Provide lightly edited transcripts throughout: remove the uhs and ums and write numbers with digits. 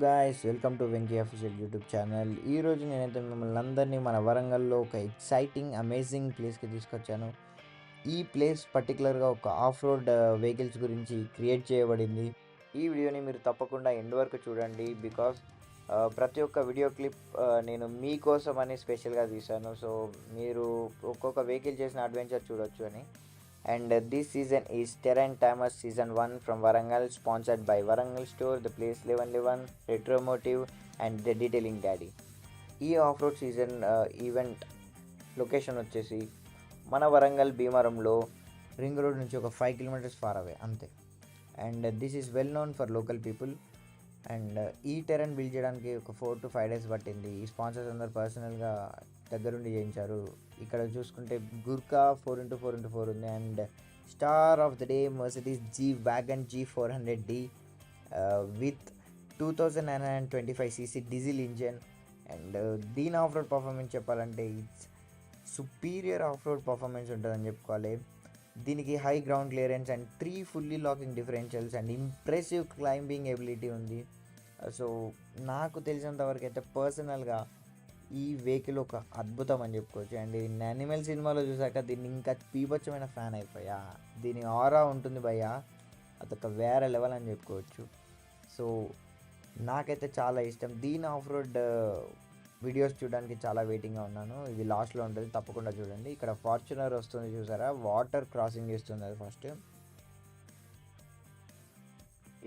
Guys, welcome to Venky official YouTube channel. ఈరోజు నేనైతే మిమ్మల్ని అందరినీ మన వరంగల్లో ఒక ఎక్సైటింగ్ అమేజింగ్ ప్లేస్కి తీసుకొచ్చాను. ఈ ప్లేస్ పర్టికులర్గా ఒక ఆఫ్ రోడ్ వెహికల్స్ గురించి క్రియేట్ చేయబడింది. ఈ వీడియోని మీరు తప్పకుండా ఎండ్ వరకు చూడండి. బికాస్ ప్రతి ఒక్క వీడియో క్లిప్ నేను మీకోసం అని స్పెషల్గా తీశాను. సో మీరు ఒక్కొక్క వెహికల్ చేసిన అడ్వెంచర్ చూడొచ్చు అని. And this season is Terrain Timers Season 1 from Varangal, sponsored by Varangal Store, The Place 1111, Retro Motive and The Detailing Daddy. ఈ of road season event location వచ్చేసి మన వరంగల్ భీమవరంలో రింగ్ రోడ్ నుంచి ఒక 5 కిలోమీటర్స్ ఫార్ అవే అంతే. And this is well known for local people. And ఈ Tarain build చేయడానికి ఒక 4 to 5 days పట్టింది. ఈ స్పాన్సర్స్ అందరు పర్సనల్గా దగ్గరుండి చేయించారు. ఇక్కడ చూసుకుంటే గుర్కా 4x4x4 ఉంది. And star of the day Mercedes G wagon G400D with 2925cc diesel engine. And దీని ఆఫ్ రోడ్ పర్ఫార్మెన్స్ చెప్పాలంటే it's superior off road performance ఉంటుందని చెప్పుకోవాలి. దీనికి high ground clearance and 3 fully locking differentials and impressive climbing ability ఉంది. So నాకు తెలిసినంతవరకు అయితే పర్సనల్గా ఈ వెహికల్ ఒక అద్భుతం అని చెప్పుకోవచ్చు. అండ్ దీన్ని యానిమల్ సినిమాలో చూసాక దీన్ని ఇంకా పీపచ్చమైన ఫ్యాన్ అయిపోయా. దీని ఆరా ఉంటుంది భయ్యా, అదొక వేరే లెవెల్ అని చెప్పుకోవచ్చు. సో నాకైతే చాలా ఇష్టం. దీని ఆఫ్ రోడ్ వీడియోస్ చూడడానికి చాలా వెయిటింగ్గా ఉన్నాను. ఇది లాస్ట్లో ఉంటుంది, తప్పకుండా చూడండి. ఇక్కడ ఫార్చునర్ వస్తుంది చూసారా, వాటర్ క్రాసింగ్ చేస్తుంది అది ఫస్ట్.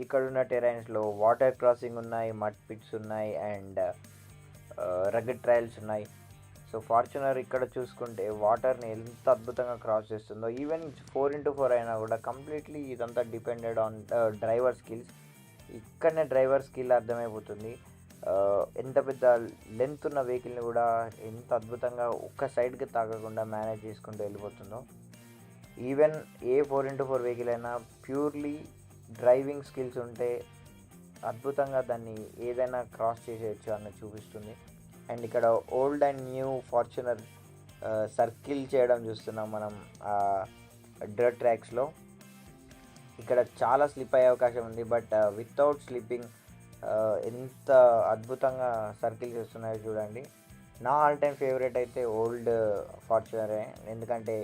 ఇక్కడున్న టెరైన్స్లో వాటర్ క్రాసింగ్ ఉన్నాయి, మడ్ పిట్స్ ఉన్నాయి అండ్ రగడ్ ట్రయల్స్ ఉన్నాయి. సో ఫార్చునర్ ఇక్కడ చూసుకుంటే వాటర్ని ఎంత అద్భుతంగా క్రాస్ చేస్తుందో. ఈవెన్ 4x4 అయినా కూడా కంప్లీట్లీ ఇదంతా డిపెండెడ్ ఆన్ డ్రైవర్ స్కిల్స్. ఇక్కడనే డ్రైవర్ స్కిల్ అర్థమైపోతుంది. ఎంత పెద్ద లెంత్ ఉన్న వెహికల్ని కూడా ఎంత అద్భుతంగా ఒక్క సైడ్కి తాగకుండా మేనేజ్ చేసుకుంటూ వెళ్ళిపోతుందో. ఈవెన్ ఏ 4x4 వెహికల్ అయినా ప్యూర్లీ డ్రైవింగ్ స్కిల్స్ ఉంటే అద్భుతంగా దాన్ని ఏదైనా క్రాస్ చేసేయచ్చు అన్నది చూపిస్తుంది. అండ్ ఇక్కడ old and new Fortuner circle చేయడం చూస్తున్నాం మనం డర్ట్ ట్రాక్స్లో. ఇక్కడ చాలా స్లిప్ అయ్యే అవకాశం ఉంది, బట్ వితౌట్ స్లిప్పింగ్ ఎంత అద్భుతంగా సర్కిల్ చేస్తున్నాయో చూడండి. నా ఆల్ టైమ్ ఫేవరెట్ అయితే ఓల్డ్ ఫార్చునరే, ఎందుకంటే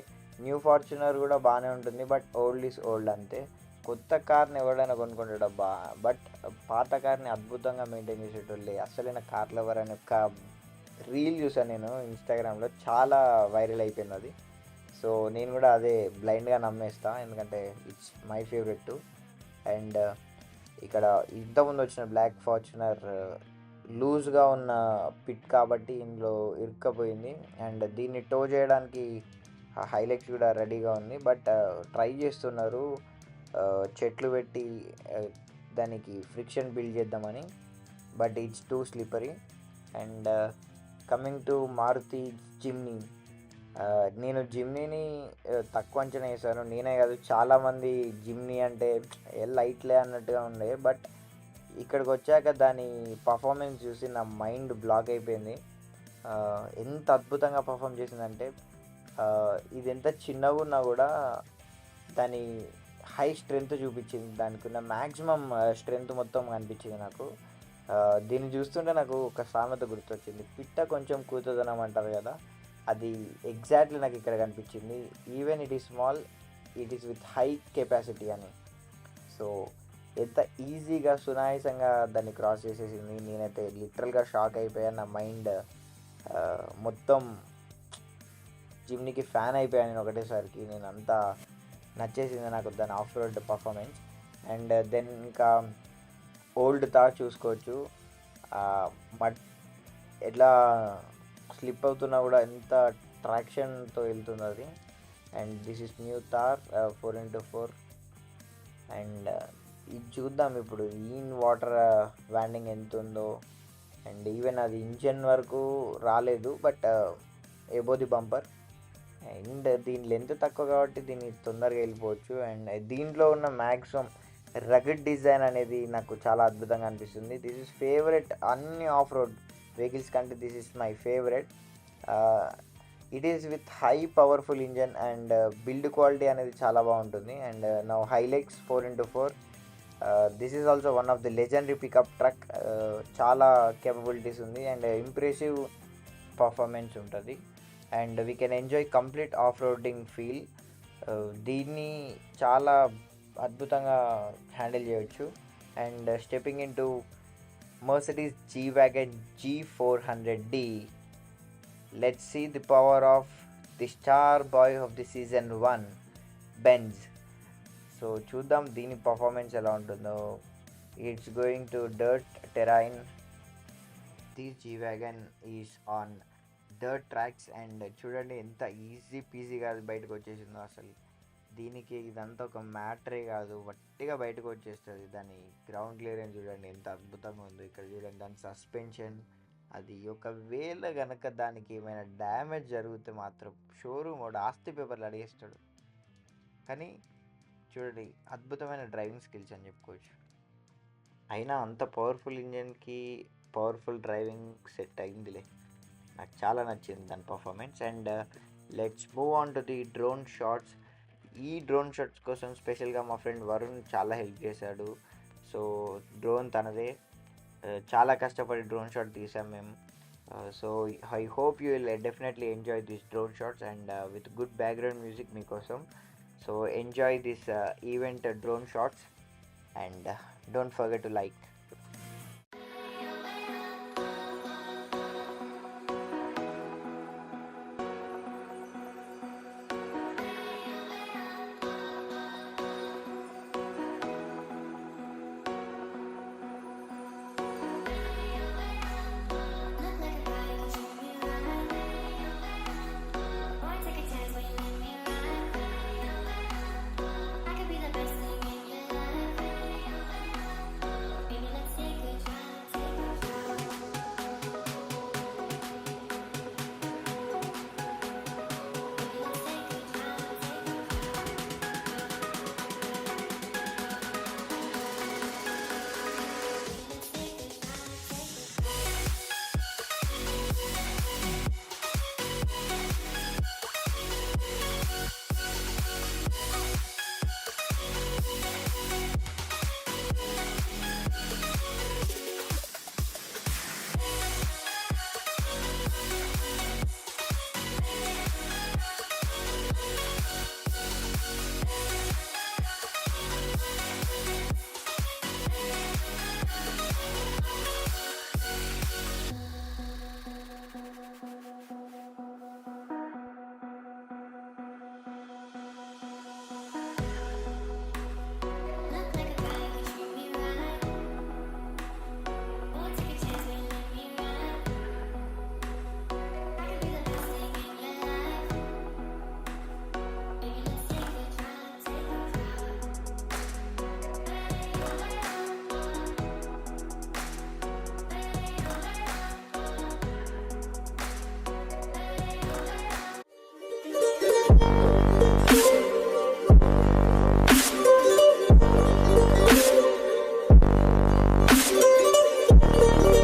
న్యూ ఫార్చునర్ కూడా బాగానే ఉంటుంది, బట్ ఓల్డ్ ఈజ్ ఓల్డ్ అంతే. కొత్త కార్ని ఎవరైనా కొనుక్కుంటాడబ్బా, బట్ పాత కార్ని అద్భుతంగా మెయింటైన్ చేసేటోళ్ళే అసలైన కార్ లవర్ అనే ఒక రీల్ చూసాను నేను ఇన్స్టాగ్రామ్లో, చాలా వైరల్ అయిపోయింది అది. సో నేను కూడా అదే బ్లైండ్గా నమ్మేస్తా, ఎందుకంటే it's my favourite to. And ఇక్కడ ఇంతకుముందు వచ్చిన బ్లాక్ ఫార్చునర్ లూజ్గా ఉన్న పిట్ కాబట్టి ఇందులో ఇరుక్కపోయింది. అండ్ దీన్ని టో చేయడానికి హైలెక్స్ కూడా రెడీగా ఉంది, బట్ ట్రై చేస్తున్నారు చెట్లు పెట్టి దానికి ఫ్రిక్షన్ బిల్డ్ చేద్దామని, but it's too slippery. And coming to Maruti Jimny, నేను జిమ్నీని తక్కువ అంచనా వేసాను. నేనే కాదు, చాలామంది జిమ్నీ అంటే లైట్లే అన్నట్టుగా ఉండే, బట్ ఇక్కడికి వచ్చాక దాని పర్ఫార్మెన్స్ చూసి నా మైండ్ బ్లాక్ అయిపోయింది. ఎంత అద్భుతంగా పర్ఫామ్ చేసిందంటే, ఇది ఎంత చిన్నగా ఉన్నా కూడా దాని హై స్ట్రెంగ్త్ చూపించింది. దానికి ఉన్న మ్యాక్సిమం స్ట్రెంగ్త్ మొత్తం కనిపించింది నాకు. దీన్ని చూస్తుంటే నాకు ఒక సామెత గుర్తొచ్చింది, పిట్ట కొంచెం కూతుదనం అంటారు కదా, అది ఎగ్జాక్ట్లీ నాకు ఇక్కడ కనిపించింది. Even it is small, it is with high capacity అని. సో ఎంత ఈజీగా సునాయాసంగా దాన్ని క్రాస్ చేసేసింది. నేనైతే లిటరల్గా షాక్ అయిపోయాను. నా మైండ్ మొత్తం జిమ్నీకి ఫ్యాన్ అయిపోయాను నేను ఒకటేసరికి. నేను అంతా నచ్చేసింది నాకు దాని off road performance. And then ఇంకా ఓల్డ్ థార్ చూసుకోవచ్చు, మడ్ ఎట్లా స్లిప్ అవుతున్నా కూడా ఎంత ట్రాక్షన్తో వెళ్తుంది అది. And this is new Thar 4x4. And ఇది చూద్దాం ఇప్పుడు ఈన్ వాటర్ వ్యాండింగ్ ఎంత ఉందో. అండ్ ఈవెన్ అది ఇంజన్ వరకు రాలేదు, but above the bumper. And దీని లెంత్ తక్కువ కాబట్టి దీన్ని తొందరగా వెళ్ళిపోవచ్చు. అండ్ దీంట్లో ఉన్న మ్యాక్సిమం రగడ్ డిజైన్ అనేది నాకు చాలా అద్భుతంగా అనిపిస్తుంది. దిస్ ఈజ్ ఫేవరెట్ అన్ని ఆఫ్ రోడ్ వెహికల్స్ కంటే this is my favourite. It is with high powerful engine and build quality అనేది చాలా బాగుంటుంది. అండ్ నా Hilux 4x4 this is also one of the legendary pickup truck. చాలా capabilities ఉంది and impressive performance ఉంటుంది and we can enjoy complete off roading feel. దీన్ని చాలా అద్భుతంగా హ్యాండిల్ చేయొచ్చు. And stepping in to Mercedes G-Wagon G400D. Let's see the power of the star boy of the season 1, Benz. So చూద్దాం దీని performance ఎలా ఉంటుందో. It's going to dirt terrain. This G-Wagon is on dirt tracks and చూడండి ఎంత easy పీజీగా అది బయటకు వచ్చేసిందో. అసలు దీనికి ఇదంతా ఒక మ్యాటరే కాదు, వట్టిగా బయటకు వచ్చేస్తుంది. దాని గ్రౌండ్ క్లియరెన్స్ చూడండి ఎంత అద్భుతంగా ఉందో. ఇక్కడ చూడండి దాని సస్పెన్షన్. అది ఒకవేళ కనుక దానికి ఏమైనా డ్యామేజ్ జరిగితే మాత్రం షోరూమ్ వాడు ఆస్తి పేపర్లు అడిగేస్తాడు. కానీ చూడండి అద్భుతమైన డ్రైవింగ్ స్కిల్స్ అని చెప్పుకోవచ్చు. అయినా అంత పవర్ఫుల్ ఇంజన్కి పవర్ఫుల్ డ్రైవింగ్ సెట్ అయిందిలే. నాకు చాలా నచ్చింది దాని performance. And let's move on to the drone shots. ఈ డ్రోన్ షాట్స్ కోసం స్పెషల్గా మా ఫ్రెండ్ వరుణ్ చాలా హెల్ప్ చేశాడు. సో డ్రోన్ తనదే. చాలా కష్టపడి డ్రోన్ షాట్ తీసాం మేము. So I hope you will definitely enjoy this drone shots and with good background music మీకోసం. So enjoy this event drone shots and don't forget to like.